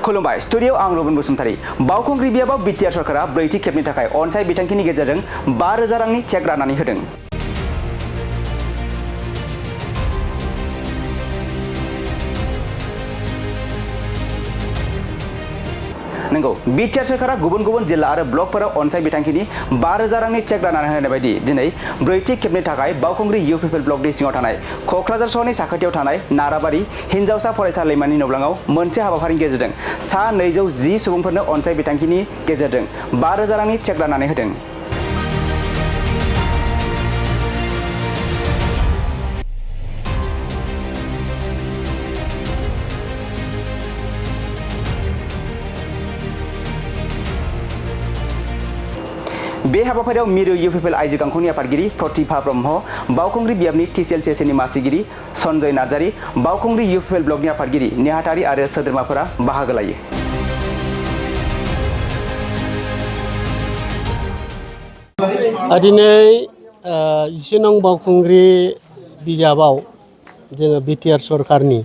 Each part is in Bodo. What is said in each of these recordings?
खुलुमबाय स्टुडियो आं रबिन बसुमतारी बावखुंग्रि बियाबाव बिटिआर सरकारा ब्रैथि खेबनि थाखाय अनसाय बिथांखिनि गेजेरजों 5,000 रांनि चेक राननानै होदों। नंगौ बिटिआर सरकारा गुबुन गुबुन जिल्ला आरो ब्लकफोराव अनसाय बिथांखिनि 5,000 रांनि चेक राननानै होनाय बायदि दिनै ब्रैथि खेबनि थाखाय बावखुंग्रि इउपिपिएल ब्लकनि सिङाव थानाय क'क्राझार सहरनि साखाथियाव थानाय नाराबारि हिनजावसा फरायसालिमानि नब्लाङाव मोनसे हाबाफारिनि गेजेरजों सा 210 सुबुंफोरनो अनसाय बिथांखिनि गेजेरजों 5,000 रांनि चेक राननानै होदों। बे हाबाफारियाव मिरु इउपिपिएल आइजो गांखंनि आफादगिरि प्रतिभा ब्रह्म, बावखुंग्रि बियाबनि टिसिएलसिएसनि मासिगिरि सन्जय नार्जारी, बावखुंग्रि इउपिपिएल ब्लकनि आफादगिरि नेहाथारि आरो सोद्रोमाफोरा बाहागो लायो। दिनै 10 नं बावखुंग्रि बिजाबाव जोङो बिटिआर सरकारनि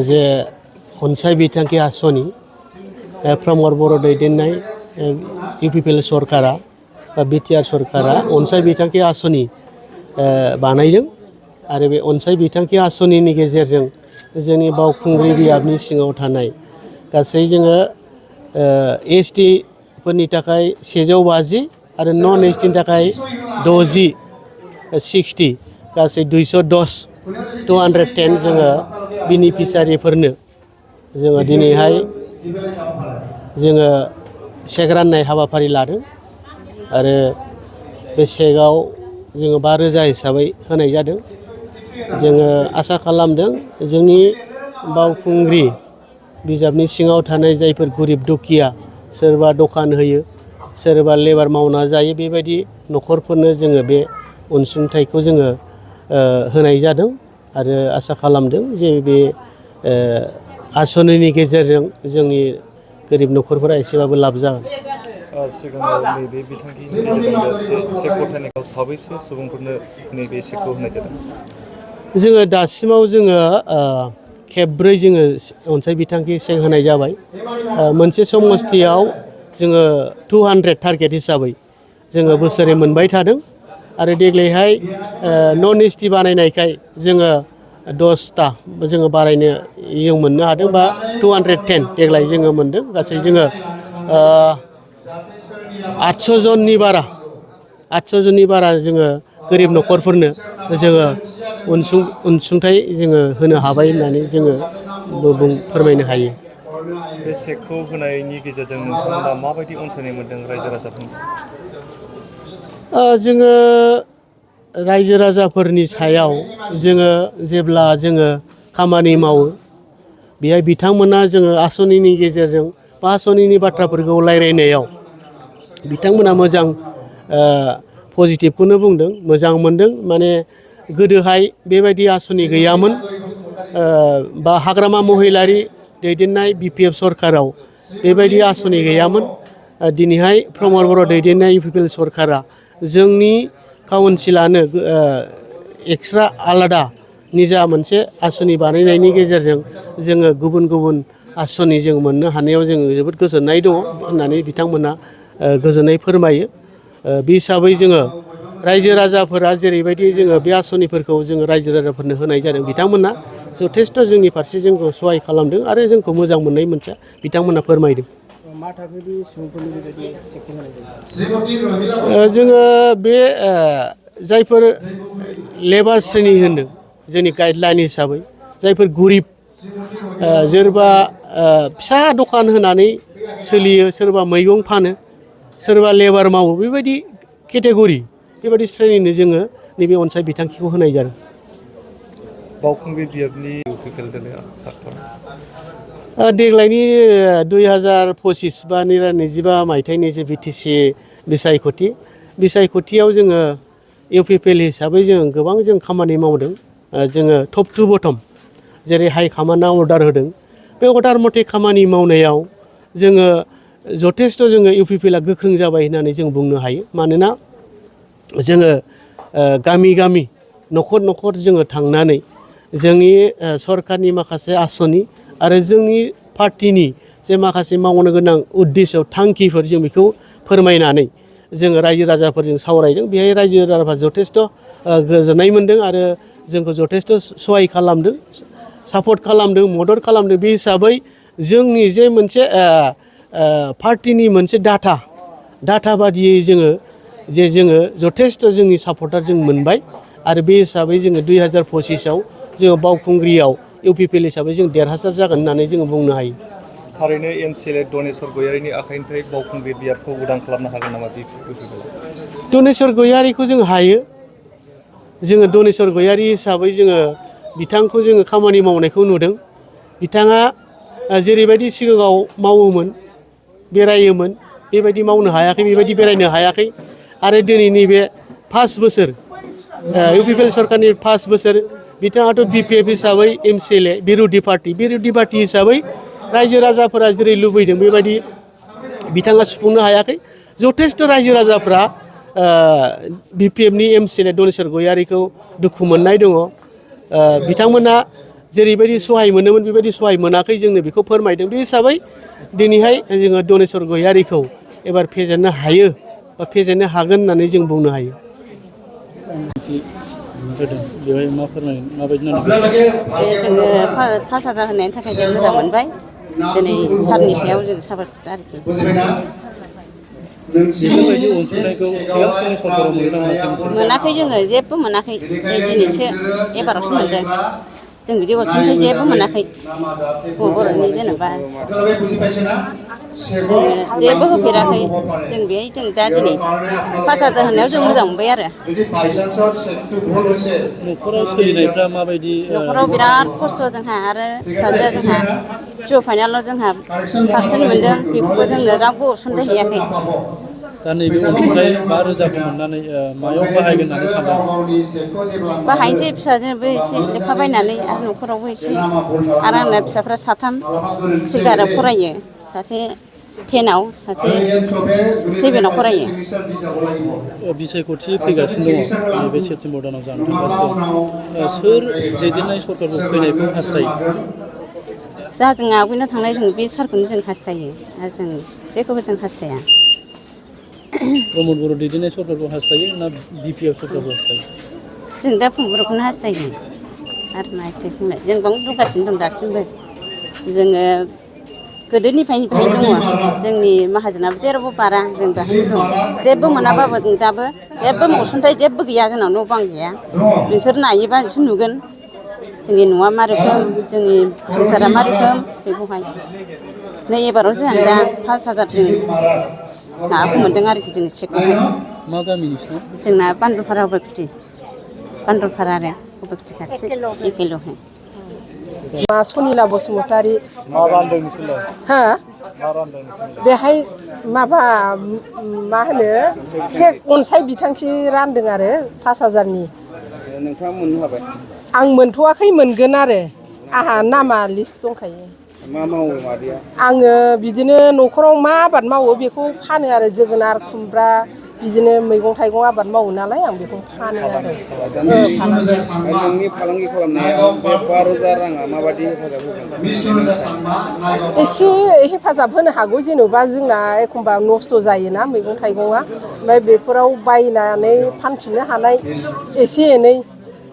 जे अनसाय बिथांखि आसनि प्रमद बर' दैदेननाय इउपिपिएल सरकारा बिटिआर सरकारा अनसाय बिथांखि आसनि बानायदों आरो बे अनसाय बिथांखि आसनिनि गेजेरजों जोंनि बावखुंग्रि बियाबनि सिङाव थानाय गासै जोङो एसटि फोरनि थाखाय 150 आरो नन एसटिनि थाखाय 60 गासै 210 जोङो बेनिफिसारिफोरनो जोङो दिनैहाय जोङो चेक राननाय हाबाफारि लादों आरो बे चेकआव जोङो 5,000 हिसाबै होनाय जादों। जोङो आसा खालामदों जोंनि बावखुंग्रि बिजाबनि सिङाव थानाय जायफोर गरिब दुखिया सोरबा दखान होयो सोरबा लेबार मावना जायो बेबायदि न'खरफोरनो जोङो बे अनसुंथाइखौ जोङो होनाय जादों आरो आसा खालामदों जे बे आसनिनि गेजेरजों जोंनि गोरिब न'खरफोरा एसेबाबो लाब जागोन। सिगाङाव नैबे बिथांखिनि गेजेरजों चेक गथायनायाव साबैसे सुबुंफोरनो नैबे चेकखौ होनाय जादों? जोङो दासिमाव जोङो खेबब्रै जोङो अनसाय बिथांखि चेक होनाय जाबाय। मोनसे समस्थियाव जोङो 200 टारगेट हिसाबै जोङो बोसोरै मोनबाय थादों आरो देग्लायहाय नन एसटि बानायनायखाय जोङो 10टा जोङो बारायनो जों मोननो हादों बा 210 देग्लाय जोङो मोनदों। गासै जोङो 800 जननि बारा जोङो गोरिब न'खरफोरनो जोङो अनसुंथाइ जोङो होनो हाबाय होननानै जोङो फोरमायनो हायो। बे चेकखौ होनायनि गेजेरजों नोंथांमोना माबायदि अनसायनाय मोनदों रायजो राजाफोरनि? जोङो रायजो राजाफोरनि सायाव जोङो जेब्ला जोङो खामानि मावो बेहाय बिथांमोना जोङो आसनिनि गेजेरजों बा आसनिनि बाथ्राफोरखौ रायज्लायनायाव बिथांमोना मोजां पजिटिभखौनो बुंदों, मोजां मोनदों। माने गोदोहाय बेबायदि आसनि गैयामोन बा हाग्रामा महिलारि दैदेननाय बिपिएफ सरकाराव बेबायदि आसनि गैयामोन। दिनैहाय प्रमद बर' दैदेननाय इउपिपिएल सरकारा जोंनि काउन्सिलानो एक्सट्रा आलादा निजा मोनसे आसनि बानायनायनि गेजेरजों जोङो गुबुन गुबुन आसनि जों मोननो हानायाव जोङो जोबोद गोजोननाय दङ होननानै बिथांमोना गोजोननाय फोरमायो। बे हिसाबै जोङो रायजो राजाफोरा जेरैबायदि जोङो बे आसनिफोरखौ जोङो रायजो राजाफोरनो होनाय जादों बिथांमोना जथेस्थ' जोंनि फारसे जोंखौ सहाय खालामदों आरो जोंखौ मोजां मोननाय मोनसे बिथांमोना फोरमायदों। मा थाखोनि सुबुंफोरनि बेबायदि चेकखौ होनाय जायो? जोङो बे जायफोर लेबार श्रेणी होनदों जोंनि गाइडलाइन हिसाबै जायफोर गरिब सोरबा फिसा दखान होनानै सोलियो, सोरबा मैगं फानो, सोरबा लेबार मावो, बेबायदि केटेगरि बेबायदि श्रेणिनो जोङो नैबे अनसाय बिथांखिखौ होनाय जादों। बावखुंग्रि बियाबनि इउपिपिएल दलआ देग्लायनि 2025 बा 2025 मायथाइनि जे बिटिसि बिसायख'थियाव जोङो इउपिपिएल हिसाबै जों गोबां जों खामानि मावदों। जोङो टप टु बटम जेरै हाइ कामान्डआ अर्डार होदों बे अर्डार मथे खामानि मावनायाव जोङो जथेस्थ' जोङो इउपिपिएलआ गोख्रों जाबाय होननानै जों बुंनो हायो। मानोना जोङो गामि गामि न'खर न'खर जोङो थांनानै जोंनि सरकारनि माखासे आसनि आरो जोंनि पार्टिनि जे माखासे मावनो गोनां उद्देश्य थांखिफोर जों बेखौ फोरमायनानै जोङो रायजो राजाफोरजों सावरायदों। बेहाय रायजो राजाफ्रा जथेस्थ' गोजोननाय मोनदों आरो जोंखौ जथेस्थ' सहाय खालामदों, सापर्ट खालामदों, मदद खालामदों। बे हिसाबै जोंनि जे मोनसे पार्टिनि मोनसे डाटा बादियै जोङो जथेस्थ' जोंनि सापर्टार जों मोनबाय आरो बे हिसाबै जोङो 2025आव जोङो बावखुंग्रियाव इउपिपिएल हिसाबै जों देरहासार जागोन होननानै जोङो बुंनो हायो। थारैनो एमसिएलए दनेस्वर गयारिनि आखाइनिफ्राय बावखुंग्रि बियाबखौ उदां खालामनो हागोन नामा बिपिएलआ? दनेस्वर गयारिखौ जों हायो। जोङो दनेस्वर गयारि हिसाबै जोङो बिथांखौ जोङो खामानि मावनायखौ नुदों। बिथाङा जेरैबायदि सिगाङाव मावोमोन, बेरायोमोन, बेबायदि मावनो हायाखै, बेबायदि बेरायनो हायाखै आरो दिनैनि बे 5 बोसोर इउपिपिएल सरकारनि 5 बोसोर बिथाङाथ' बिपिएफ हिसाबै एमसिएलए बिरोधी पार्टी हिसाबै रायजो राजाफोरा जेरै लुबैदों बेबायदि बिथाङा सुफुंनो हायाखै। जथेस्थ' रायजो राजाफ्रा बिपिएफनि एमसिएलए दनेस्वर गयारिखौ दुखु मोननाय दङ। बिथांमोना जेरैबायदि सहाय मोनोमोन बेबायदि सहाय मोनाखै, जोंनो बेखौ फोरमायदों। बे हिसाबै दिनैहाय जोङो दनेस्वर गयारिखौ एबार फेजेननो हायो बा फेजेननो हागोन होननानै जों बुंनो हायो। बेवहाय मा फोरमाय माबायदि जोङो 5,000 होनायनि थाखाय जों मोजां मोनबाय। दिनै सारनि सायाव जों साबायखर आरोखि। बेफोरबायदि अनसुंथाइखौ सिगां समनि सरकाराव मोनदोंना मोनाखै? मोनाखै, जोङो जेबो मोनाखै। दिनैसो एबारावसो मोनदों। जों बिदि अनसुंथाइ जेबो मोनाखै। बर'नि जेनेबा जोङो जेबो होफेराखै। जों बेहाय जों दा दिनै 5,000 होनायाव जों मोजां मोनबाय आरो। न'खराव सोलिनायफ्रा माबायदि? न'खराव बिराद खस्थ' जोंहा आरो फिसाजोआ जोंहा पिअ फाइनालाव जोंहा पारसेन्ट मोनदों। बेखौबो जोंनो रावबो अनसुंथाइ हैयाखै। दा नैबे अनसुंथाइ 5,000खौ मोननानै मायाव बाहायगोन होननानै सानदों? बाहायनोसै फिसाजोनोबो एसे लेखा बायनानै आरो न'खरावबो एसे आरो आंना फिसाफ्रा 3 सिलभाराव फरायो। सासे 10आव, सासे 7आव फरायो। बिसायख'थि फैगासिनो दङ नैबे सेप्तेम्बर दानाव जानो थांगासिनो दं। सोर दैदेननाय सरकारखौ फैनायखौ हास्थायो? जा जों आवगायना थांनाय जों बे सारखौनो जों हास्थायो आरो जों जेखौबो जों हास्थाया। प्रमद बर' दैदेननाय सरकारखौ हास्थायो ना बिपिएफ सरकारखौ हास्थायो? जों दा प्रमद बर'खौनो हास्थायो आरो माथो जोंलाय। जों बावनो दंगासिनो दं दासिमबो। जोङो गोदोनिफ्रायनो दङ। जोंनि माहाजोनाबो जेरावबो बारा, जों बेहायनो दं। जेबो मोनाबाबो जों दाबो जेबो अनसुंथाइ जेबो गैया, जोंनाव न' बां गैया। नोंसोर नायोबा नोंसोर नुगोन जोंनि न'आ मा रोखोम, जोंनि संसारा मा रोखोम बेखौहाय। नै एबाराव जोंहा दा 5,000 जों माबाखौ मोनदों आरोखि, जों चेकखौहाय। मा गामि नोंसिना? जोंना बान्दरपारा अबेगुटि। बान्दरपारा आरो अबेगुटि खाथि एखेल'हाय। मा सनिला बसुमतारी। मा रानदों नोंसोरलाय? हा? मा रानदों नोंसोरलाय? बेहाय माबा मा होनो चेक अनसाय बिथांखि रानदों आरो 5,000नि। नोंथाङा मोननो हाबाय? आं मोनथ'वाखै, मोनगोन आरो। आंहा नामा लिस्ट दंखायो। मा मावो मादैया? आङो बिदिनो न'खराव मा आबाद मावो बेखौ फानो आरो। जोगोनार, खुमब्रा, बिदिनो मैगं थाइगं आबाद मावो नालाय, आं बेखौ फानो आरो। नोंनि फालांगि खालामनायाव बे 12,000 राङा माबायदि हेफाजाब होगोन? एसे हेफाजाब होनो हागौ। जेन'बा जोंना एखमबा नस्थ' जायोना मैगं थाइगङा, ओमफ्राय बेफोराव बायनानै फानफिननो हानाय एसे एनै।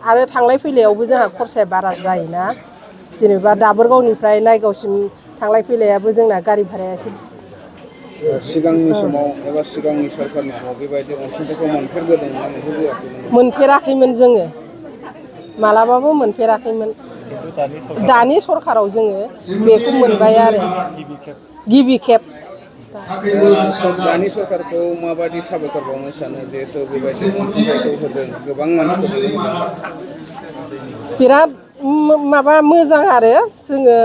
आरो थांलाय फैलायावबो जोंहा खरसाया बारा जायोना। जेनेबा दाबोरगावनिफ्राय नायगावसिम थांलाय फैलायाबो जोंना गारि भाराया एसे। सिगांनि समाव एबा सिगांनि सरकारनि समाव बेबायदि अनसुंथाइखौ मोनफेरबोदों ना मोनफेरबोआखै? मोनफेराखैमोन जोङो, मालाबाबो मोनफेराखैमोन। दानि सरकाराव जोङो बेखौ मोनबाय आरो गिबि खेब। दानि सरकारखौ माबायदि साबायखर बावनो सानो? जिहेथु बेबायदि अनसुंथाइखौ होदों, गोबां मानसिफोरनो होदों। बिराद माबा मोजां आरो जोङो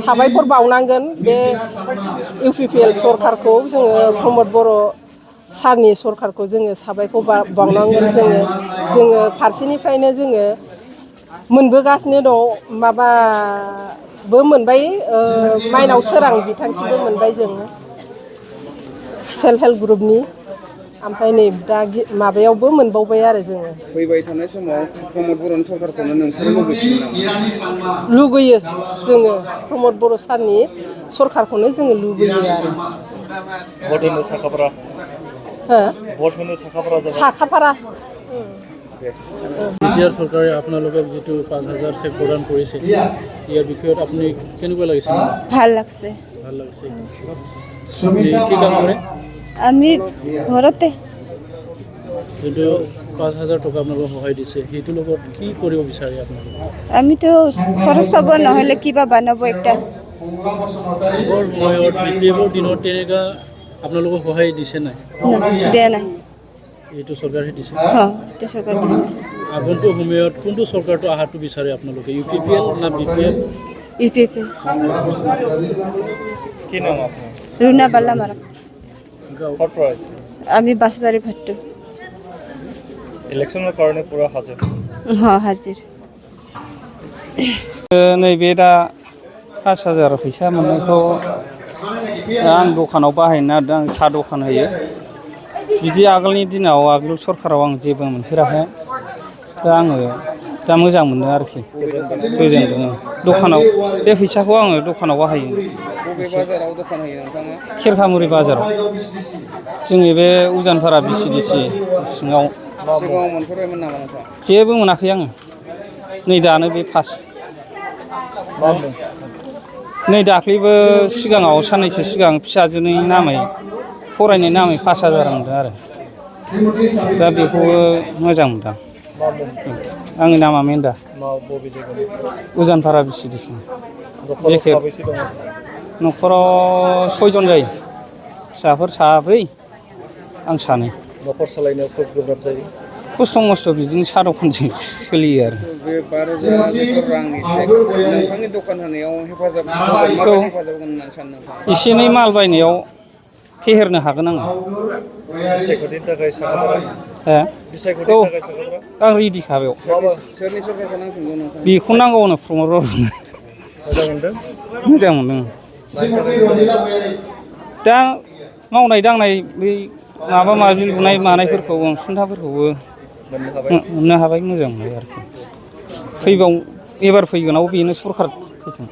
साबायखर बावनांगोन बे इउपिपिएल सरकारखौ। जोङो प्रमद बर' सारनि सरकारखौ जोङो साबायखर बावनांगोन। जोङो फारसेनिफ्रायनो जोङो मोनबोगासिनो दं। माबाबो मोनबाय, माइनाव सोरां बिथांखिबो मोनबाय जों सेल्फ हेल्प ग्रुपनि। ओमफ्राय नै दा माबायावबो मोनबावबाय आरो जोङो फैबाय थानाय समाव प्रमद बर'नि सरकारखौनो नोंसोरो लुबैफिनो नामा? लुगैयो जोङो प्रमद बर' सारनि सरकारखौनो जोङो लुगैयो आरो ভোট হলে শাখাপাড়া हो ভোট হলে শাখাপাড়া যাবে সাখাপাৰা বিটিআৰ চৰকাৰে আপোনালোকক যিটো 5,000 চেক প্ৰদান কৰিছে ইয়াৰ বিষয়ত আপুনি কেনেকুৱা লাগিছে ভাল লাগছে ভাল লাগিছে কি কাম কৰে আমি ঘৰতে যিটো 5,000 টকা আপোনালোকক সহায় দিছে সেইটো লগত কি কৰিব বিচাৰে আপোনালোকে আমিতো খৰচ পাব নহ'লে কিবা বনাব একটা আগৰ সময়ত বিপ্লৱৰ দিনত তেনেকুৱা আপোনালোকক সহায় দিছে নাই দিয়া নাই এইটো চৰকাৰে দিছে এইটো চৰকাৰ দিছে আগন্তুক সময়ত কোনটো চৰকাৰটো অহাটো বিচাৰে আপোনালোকে UPPL না BPF UPPL কি নাম আপনার ৰুণা বাল্লা মাৰক ভোট প্রাইস আমি বাসবাৰী ভাট্টো ইলেকশনের কারণে পুরো হাজার হাজিৰ नैबे दा 5,000 फैसा मोननायखौ आं दखानाव बाहायनो नागिरदों आं साहा दखान होयो बिदि आगोलनि दिनाव आगोल सरकाराव आं जेबो मोनफेराखै दा आङो दा मोजां मोनदों आरोखि गोजोनदों दखानाव बे फैसाखौ आङो दखानाव बाहायो बबे बाजाराव दखान होयो नोंथाङा? खेरखामुरि बाजाराव जोंनि बे उजानफारा BCDC सिङाव सिगाङाव मोनफेरबायमोन नामा नोंथां? जेबो मोनाखै आङो नै दानो बे फार्स्ट नै दाख्लैबो सिगाङाव साननैसो सिगां फिसाजोनि नामै फरायनाय नामै 5,000 मोनदों आरो दा बेखौबो मोजां मोनदों आंनि नामा मेन्दा उजानफारा BCDC न'खराव 6 जन जायो फिसाफोर 7 आं 2 न'खर सालायनायाव खोब गोब्राब जायो खस्थ' मस्थ' बिदिनो साहा दखानजों सोलियो आरो बे 12,000 लिटार रांनि चेक नोंथांनि दखान होनायाव हेफाजाब माबायदि हेफाजाब होगोन होननानै सानो नोंथाङा? एसे एनै माल बायनायाव फेहेरनो हागोन आङो बिसायख'थिनि थाखाय साखाफारा हो बिसायख'थिनि थाखाय साखाफारा आं रेडिखा बेयाव सोरनि सरकारखौ नांफिनगौ नोंथां? बेखौ नांगौनो प्रमद बर'नो मोजां मोनदों मोजां मोनदों दा मावनाय दांनाय बै माबा माबि लुनाय मानायफोरखौ अनसुंथाफोरखौबो मोननो हाबाय मोजां मोनबाय आरोखि एबार फैगोनाव बेनो सरकार फैथों